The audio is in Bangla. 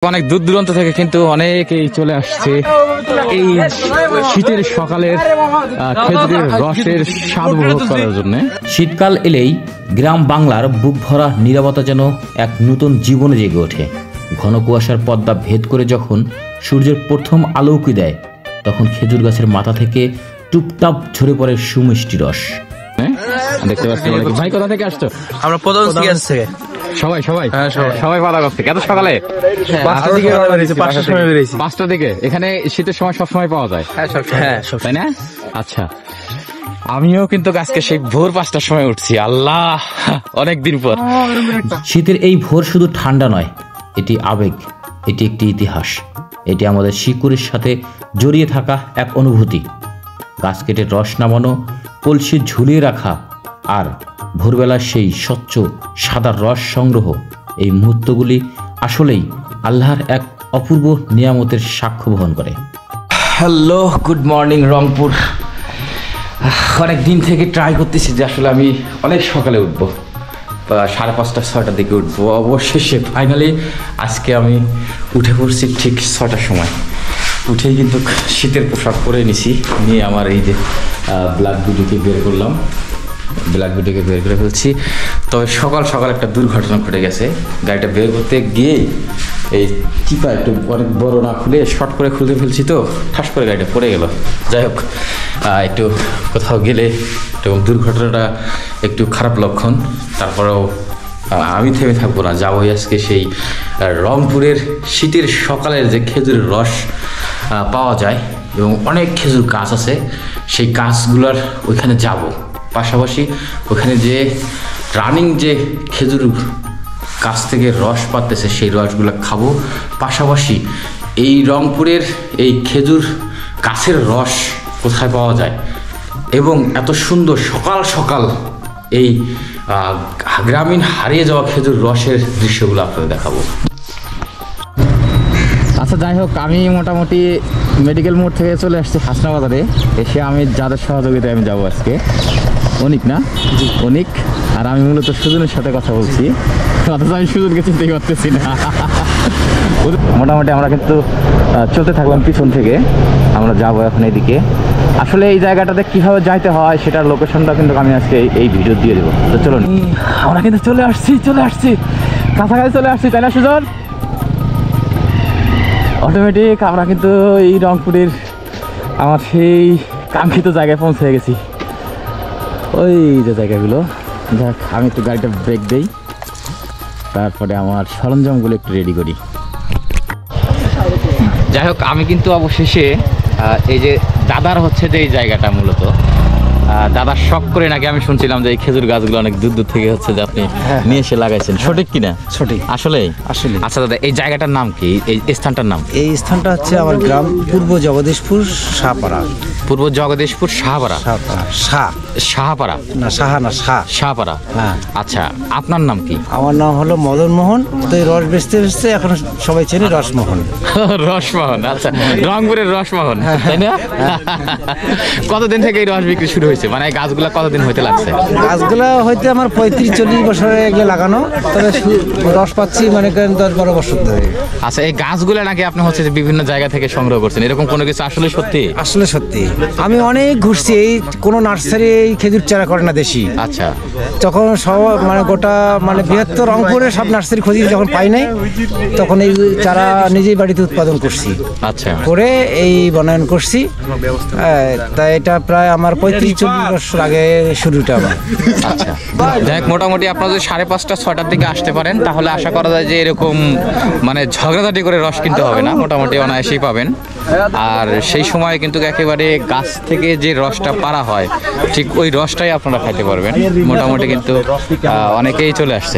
অনেক দূর দূরান্ত থেকে কিন্তু অনেকেই চলে আসছে এই শীতের সকালের খেজুরের রসের স্বাদ উপভোগ করার জন্য। শীতকাল এলেই গ্রাম বাংলার বুক ভরা নীরবতা যেন এক নতুন জীবনে জেগে ওঠে। ঘন কুয়াশার পর্দা ভেদ করে যখন সূর্যের প্রথম আলো উঁকি দেয়, তখন খেজুর গাছের মাথা থেকে টুপটাপ ঝরে পড়ে সুমিষ্টি রস। দেখতে পাচ্ছি ভাই, কোথা থেকে আসছো? আমরা প্রধান থেকে সবাই সবাই সবাই পালা করছে এত সকালে 5টার দিকে। এখানে শীতের সময় সব সময় পাওয়া যায়, তাই না? আচ্ছা, আমিও কিন্তু আজকে সেই ভোর 5টার সময় উঠছি। আল্লাহ, অনেকদিন পর। শীতের এই ভোর শুধু ঠান্ডা নয়, এটি আবেগ, এটি একটি ইতিহাস, এটি আমাদের শিকড়ের সাথে জড়িয়ে থাকা এক অনুভূতি। গাছ কেটে রস নামানো, কলসি ঝুলিয়ে রাখা আর ভোরবেলার সেই স্বচ্ছ সাদা রস সংগ্রহ, এই মুহূর্তগুলি আসলেই আল্লাহর এক অপূর্ব নিয়ামতের সাক্ষ্য বহন করে। Hello, good morning Rangpur. অনেক দিন থেকে ট্রাই করতেছি যে আসলে আমি অনেক সকালে উঠবো, 5:30 6টার দিকে উঠবো। অবশেষে ফাইনালি আজকে আমি উঠে পড়ছি ঠিক 6টার সময়। উঠেই কিন্তু শীতের পোশাক পরে নিছি, নিয়ে আমার এই যে ব্ল্যাক বিউটিকে বের করলাম, ব্ল্যাক বিউটিকে বের করে ফেলছি। তবে সকাল সকাল একটা দুর্ঘটনা ঘটে গেছে। গাড়িটা বের করতে গিয়েই এই চিপা একটু অনেক বড় না খুলে শর্ট করে খুলতে ফেলছি, তো ঠাস করে গাড়িটা পড়ে গেল। যাই হোক, একটু কোথাও গেলে এবং দুর্ঘটনাটা একটু খারাপ লক্ষণ। তারপরেও আমি থেমে থাকবো না, যাবোই আজকে সেই রংপুরের শীতের সকালের যে খেজুরের রস পাওয়া যায় এবং অনেক খেজুর গাছ আছে, সেই গাছগুলোর ওইখানে যাব। পাশাপাশি ওখানে যে রানিং যে খেজুর গাছ থেকে রস পাতেছে সেই রসগুলো খাবো। পাশাপাশি এই রংপুরের এই খেজুর গাছের রস কোথায় পাওয়া যায় এবং এত সুন্দর সকাল সকাল এই গ্রামীণ হারিয়ে যাওয়া খেজুর রসের দৃশ্যগুলো আপনাদের দেখাবো। আচ্ছা, যাই হোক, আমি মোটামুটি মেডিকেল মোড় থেকে চলে আসছি হাসনা বাজারে। এসে আমি যাদের সহযোগিতায় আমি যাবো আজকে, অনিক না অনিক আর আমি মূলত সুজনের সাথে কথা বলছি, অথচ আমি সুজনকে চিনতেই পারতেছি না। মোটামুটি আমরা কিন্তু চলতে থাকলাম পিছন থেকে, আমরা যাবো এখন এইদিকে। আসলে এই জায়গাটাতে কীভাবে যাইতে হয় সেটার লোকেশনটা কিন্তু আমি আজকে এই ভিডিও দিয়ে দেবো। তো চলুন, আমরা কিন্তু চলে আসছি কাছাকাছি চলে আসছি, তাই না সুজন? অটোমেটিক আমরা কিন্তু এই রংপুরের আমার সেই কাঙ্ক্ষিত জায়গায় পৌঁছে গেছি। ওই যে জায়গাগুলো, দেখ, আমি একটু গাড়িটা ব্রেক দেই, তারপরে আমার সরঞ্জামগুলো একটু রেডি করি। যাই হোক, আমি কিন্তু অবশেষে এই যে দাদার হচ্ছে যে এই জায়গাটা, মূলত দাদার শখ করে নাকি আমি শুনছিলাম যে এই খেজুর গাছগুলো অনেক দূর দূর থেকে হচ্ছে যে আপনি নিয়ে এসে লাগাইছেন, সঠিক কিনা? সঠিক, আসলে। আচ্ছা দাদা, এই জায়গাটার নাম কি? এই স্থানটার নাম? এই স্থানটা হচ্ছে আমার গ্রাম পূর্ব জগদীশপুর শাহপাড়া। পূর্ব জগদীশপুর শাহপাড়া? শাহপাড়া না, শাহপাড়া। হ্যাঁ। আচ্ছা, আপনার নাম কি? আমার নাম হলো মদন মোহন। তো এই রস বেচতে বেচতে এখন সবাই চেনে রসমোহন। রসমোহন, আচ্ছা, রংপুরের রসমোহন, তাই না? কতদিন থেকে এই রস বিক্রি শুরু হয়েছে, মানে এই গাছগুলা কতদিন হইতে লাগছে? গাছগুলা হইতে আমার 35-40 বছরে এগুলো লাগানো, তবে রস পাচ্ছি মানে 10-12 বছর ধরে। আচ্ছা, এই গাছগুলা নাকি আপনি হচ্ছে যে বিভিন্ন জায়গা থেকে সংগ্রহ করছেন, এরকম কোনো কিছু আসলে সত্যি? আসলে সত্যি, আমি অনেক ঘুরছি। এই কোনো নার্সারি এই খেজুর চারা করে না দেশি। আচ্ছা, তখন সব মানে গোটা মানে বৃহত্তর রংপুরে সব নার্সারি খুঁজি, যখন পাই নাই তখন এই চারা নিজেই বাড়িতে উৎপাদন করছি। আচ্ছা, করে এই বনায়ন করছি। তাই এটা প্রায় আমার 35-40 বছর আগে শুরুটা আমার। আচ্ছা, দেখ, মোটামুটি আপনারা যদি 5:30-6টার দিকে আসতে পারেন তাহলে আশা করা যায় যে এরকম মানে ঝগড়াঝাটি করে রস কিনতে হবে না, মোটামুটি অনায়াসেই পাবেন। আর সেই সময় কিন্তু একেবারে গাছ থেকে যে রসটা পাড়া হয় ঠিক ওই রসটাই আপনারা খাইতে পারবেন। মোটামুটি কিন্তু অনেকেই চলে আসছে।